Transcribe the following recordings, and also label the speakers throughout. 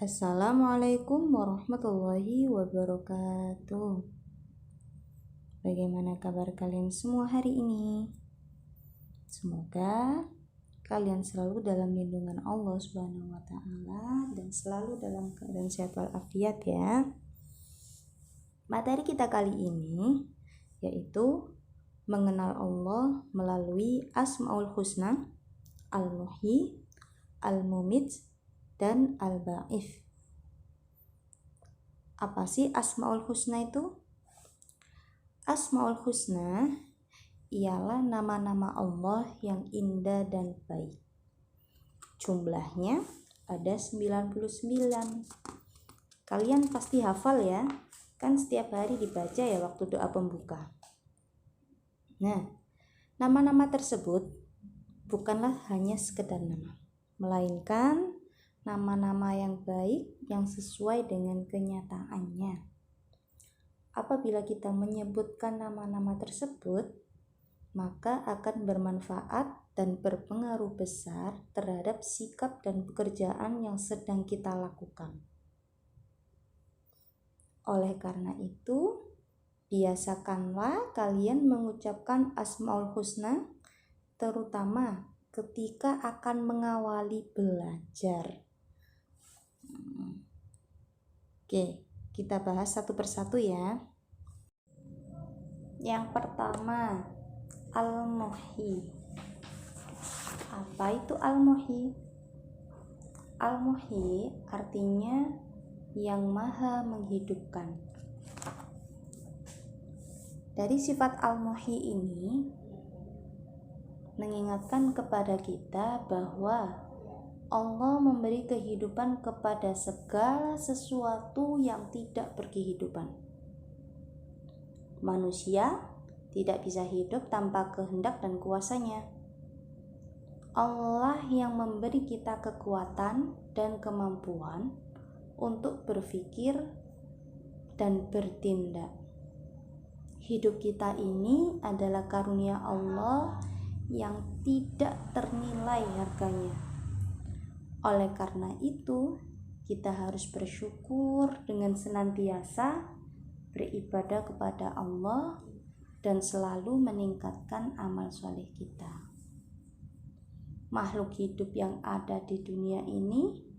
Speaker 1: Assalamualaikum warahmatullahi wabarakatuh. Bagaimana kabar kalian semua hari ini? Semoga kalian selalu dalam lindungan Allah Subhanahu wa taala dan selalu dalam keadaan sehat walafiat ya. Materi kita kali ini yaitu mengenal Allah melalui Asmaul Husna, Al-Muhyi, Al-Mumit, dan Al-Ba'ith. Apa sih Asmaul Husna itu? Asmaul Husna ialah nama-nama Allah yang indah dan baik. Jumlahnya ada 99. Kalian pasti hafal ya, kan setiap hari dibaca ya waktu doa pembuka. Nah, nama-nama tersebut bukanlah hanya sekedar nama, melainkan nama-nama yang baik yang sesuai dengan kenyataannya. Apabila kita menyebutkan nama-nama tersebut, maka akan bermanfaat dan berpengaruh besar terhadap sikap dan pekerjaan yang sedang kita lakukan. Oleh karena itu, biasakanlah kalian mengucapkan Asmaul Husna, terutama ketika akan mengawali belajar. Oke, kita bahas satu persatu ya. Yang pertama, Al-Muhyi. Apa itu Al-Muhyi? Al-Muhyi artinya yang maha menghidupkan. Dari sifat Al-Muhyi ini mengingatkan kepada kita bahwa Allah memberi kehidupan kepada segala sesuatu yang tidak berkehidupan. Manusia tidak bisa hidup tanpa kehendak dan kuasanya. Allah yang memberi kita kekuatan dan kemampuan untuk berpikir dan bertindak. Hidup kita ini adalah karunia Allah yang tidak ternilai harganya. Oleh karena itu, kita harus bersyukur dengan senantiasa beribadah kepada Allah dan selalu meningkatkan amal soleh kita. Makhluk hidup yang ada di dunia ini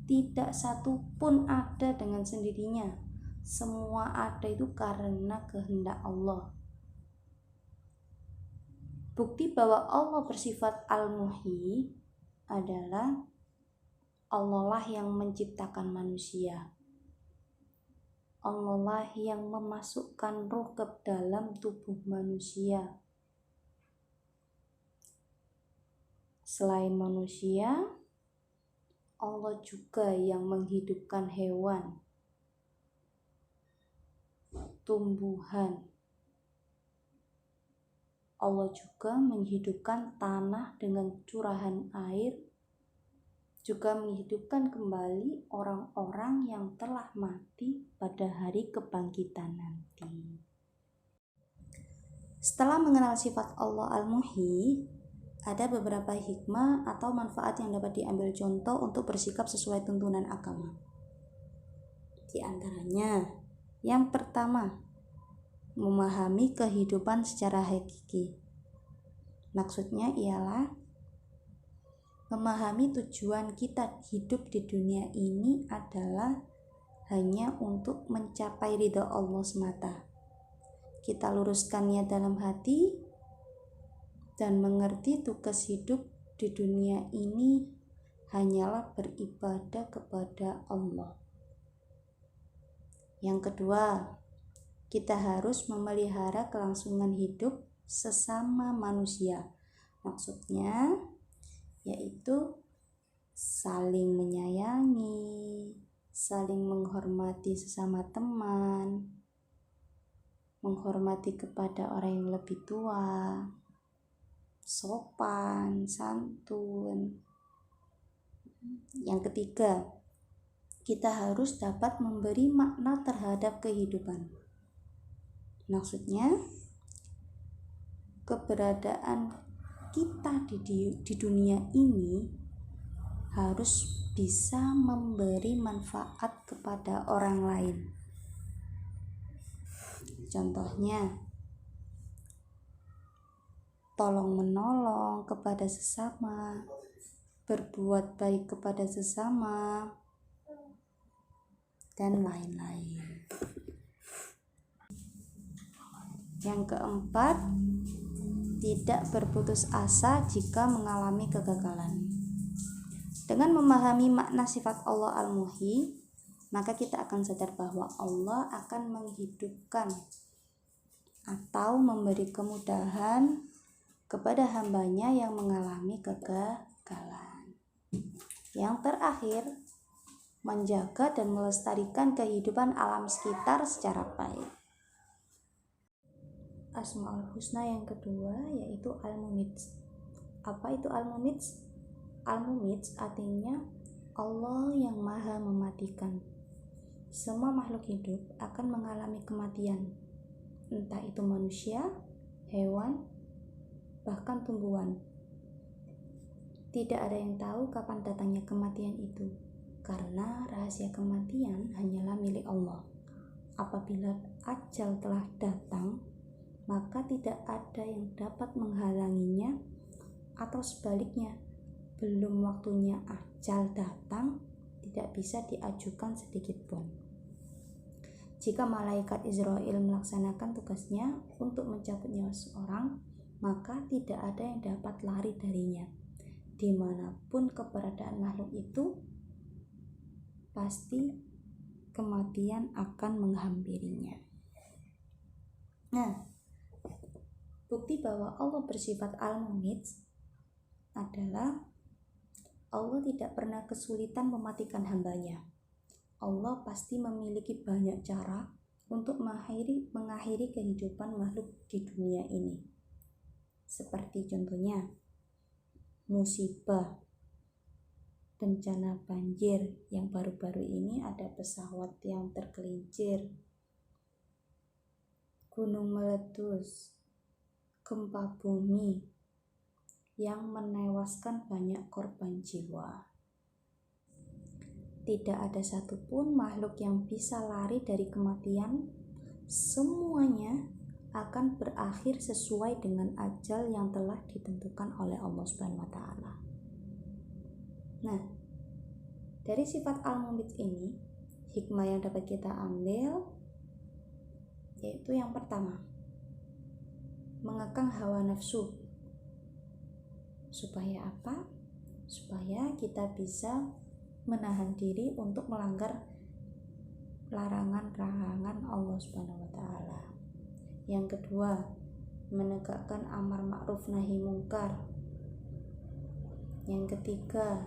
Speaker 1: tidak satu pun ada dengan sendirinya. Semua ada itu karena kehendak Allah. Bukti bahwa Allah bersifat Al-Muhyi adalah Allah lah yang menciptakan manusia. Allah lah yang memasukkan ruh ke dalam tubuh manusia. Selain manusia, Allah juga yang menghidupkan hewan, tumbuhan. Allah juga menghidupkan tanah dengan curahan air, juga menghidupkan kembali orang-orang yang telah mati pada hari kebangkitan nanti. Setelah mengenal sifat Allah Al-Muhyi, ada beberapa hikmah atau manfaat yang dapat diambil contoh untuk bersikap sesuai tuntunan agama. Di antaranya, yang pertama, memahami kehidupan secara hakiki. Maksudnya ialah memahami tujuan kita hidup di dunia ini adalah hanya untuk mencapai ridha Allah semata. Kita luruskannya dalam hati dan mengerti tugas hidup di dunia ini hanyalah beribadah kepada Allah. Yang kedua, kita harus memelihara kelangsungan hidup sesama manusia. Maksudnya yaitu saling menyayangi, saling menghormati sesama teman, menghormati kepada orang yang lebih tua, sopan, santun. Yang ketiga, kita harus dapat memberi makna terhadap kehidupan. Maksudnya, keberadaan kita di dunia ini harus bisa memberi manfaat kepada orang lain. Contohnya, tolong menolong kepada sesama, berbuat baik kepada sesama, dan lain-lain. Yang keempat, tidak berputus asa jika mengalami kegagalan. Dengan memahami makna sifat Allah Al-Muhyi, maka kita akan sadar bahwa Allah akan menghidupkan atau memberi kemudahan kepada hambanya yang mengalami kegagalan. Yang terakhir, menjaga dan melestarikan kehidupan alam sekitar secara baik. Asmaul Husna yang kedua yaitu Al-Mumits. Apa itu Al-Mumits? Al-Mumits artinya Allah yang maha mematikan. Semua makhluk hidup akan mengalami kematian, entah itu manusia, hewan, bahkan tumbuhan. Tidak ada yang tahu kapan datangnya kematian itu, karena rahasia kematian hanyalah milik Allah. Apabila ajal telah datang, maka tidak ada yang dapat menghalanginya, atau sebaliknya, belum waktunya ajal datang, tidak bisa diajukan sedikit pun. Jika malaikat Israel melaksanakan tugasnya untuk mencabut nyawa seorang, maka tidak ada yang dapat lari darinya. Dimanapun keberadaan makhluk itu, pasti kematian akan menghampirinya. Nah, bukti bahwa Allah bersifat Al-Mumits adalah Allah tidak pernah kesulitan mematikan hambanya. Allah pasti memiliki banyak cara untuk mengakhiri kehidupan makhluk di dunia ini. Seperti contohnya, musibah, bencana banjir yang baru-baru ini ada pesawat yang tergelincir, gunung meletus, gempa bumi yang menewaskan banyak korban jiwa. Tidak ada satupun makhluk yang bisa lari dari kematian. Semuanya akan berakhir sesuai dengan ajal yang telah ditentukan oleh Allah Subhanahu wa taala. Nah, dari sifat Al-Mumits ini, hikmah yang dapat kita ambil yaitu yang pertama, mengekang hawa nafsu. Supaya apa? Supaya kita bisa menahan diri untuk melanggar larangan-larangan Allah Subhanahu wa taala. Yang kedua, menegakkan amar ma'ruf nahi mungkar. Yang ketiga,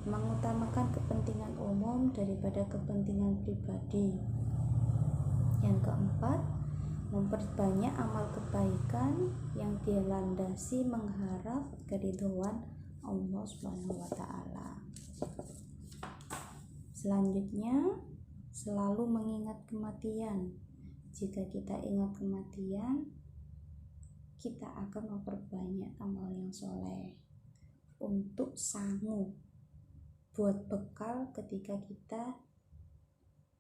Speaker 1: mengutamakan kepentingan umum daripada kepentingan pribadi. Yang keempat, memperbanyak amal kebaikan yang dilandasi mengharap keridhaan Allah Subhanahu wa taala. Selanjutnya, selalu mengingat kematian. Jika kita ingat kematian, kita akan memperbanyak amal yang soleh untuk sanggup buat bekal ketika kita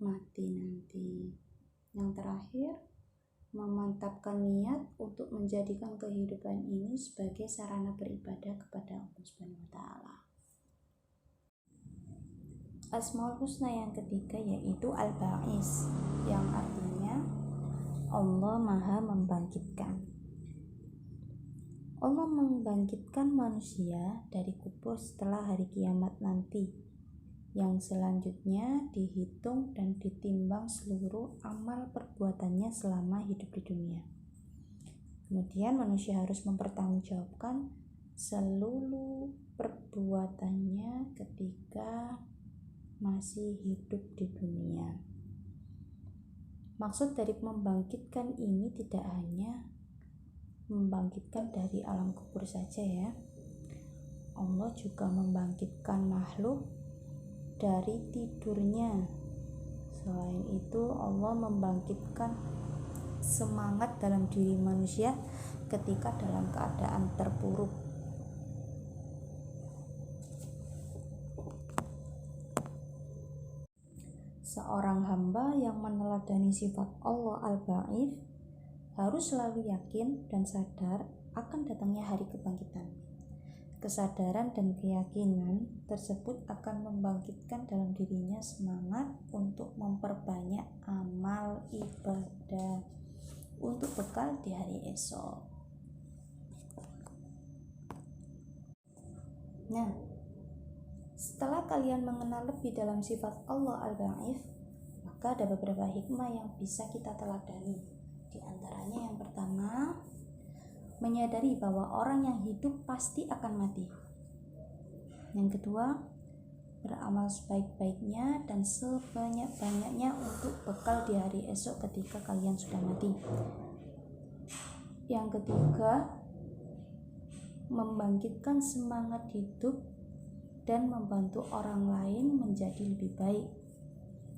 Speaker 1: mati nanti. Yang terakhir, memantapkan niat untuk menjadikan kehidupan ini sebagai sarana beribadah kepada Allah Subhanahu wa taala. Asmaul Husna yang ketiga yaitu Al-Ba'is, yang artinya Allah Maha Membangkitkan. Allah membangkitkan manusia dari kubur setelah hari kiamat nanti, yang selanjutnya dihitung dan ditimbang seluruh amal perbuatannya selama hidup di dunia. Kemudian manusia harus mempertanggungjawabkan seluruh perbuatannya ketika masih hidup di dunia. Maksud dari membangkitkan ini tidak hanya membangkitkan dari alam kubur saja ya. Allah juga membangkitkan makhluk dari tidurnya. Selain itu, Allah membangkitkan semangat dalam diri manusia ketika dalam keadaan terpuruk. Seorang hamba yang meneladani sifat Allah Al-Ba'its harus selalu yakin dan sadar akan datangnya hari kebangkitan. Kesadaran dan keyakinan tersebut akan membangkitkan dalam dirinya semangat untuk memperbanyak amal ibadah untuk bekal di hari esok. Nah, setelah kalian mengenal lebih dalam sifat Allah Al-Ba'its, maka ada beberapa hikmah yang bisa kita teladani. Di antaranya yang pertama, menyadari bahwa orang yang hidup pasti akan mati. Yang kedua, beramal sebaik-baiknya dan sebanyak-banyaknya untuk bekal di hari esok ketika kalian sudah mati. Yang ketiga, membangkitkan semangat hidup dan membantu orang lain menjadi lebih baik.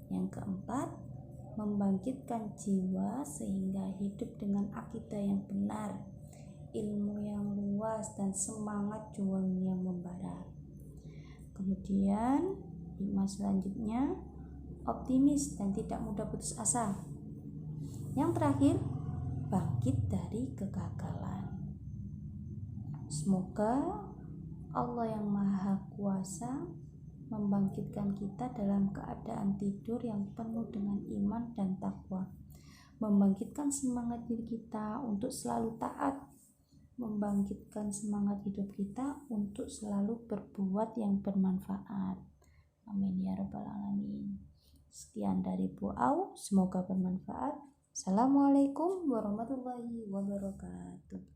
Speaker 1: Yang keempat, membangkitkan jiwa sehingga hidup dengan akidah yang benar, ilmu yang luas, dan semangat juang yang membara. Kemudian, hikmah selanjutnya, optimis dan tidak mudah putus asa. Yang terakhir, bangkit dari kegagalan. Semoga Allah yang Maha Kuasa membangkitkan kita dalam keadaan tidur yang penuh dengan iman dan takwa, membangkitkan semangat diri kita untuk selalu taat, membangkitkan semangat hidup kita untuk selalu berbuat yang bermanfaat. Amin ya rabbal alamin. Sekian dari Bu Au, semoga bermanfaat. Assalamualaikum warahmatullahi wabarakatuh.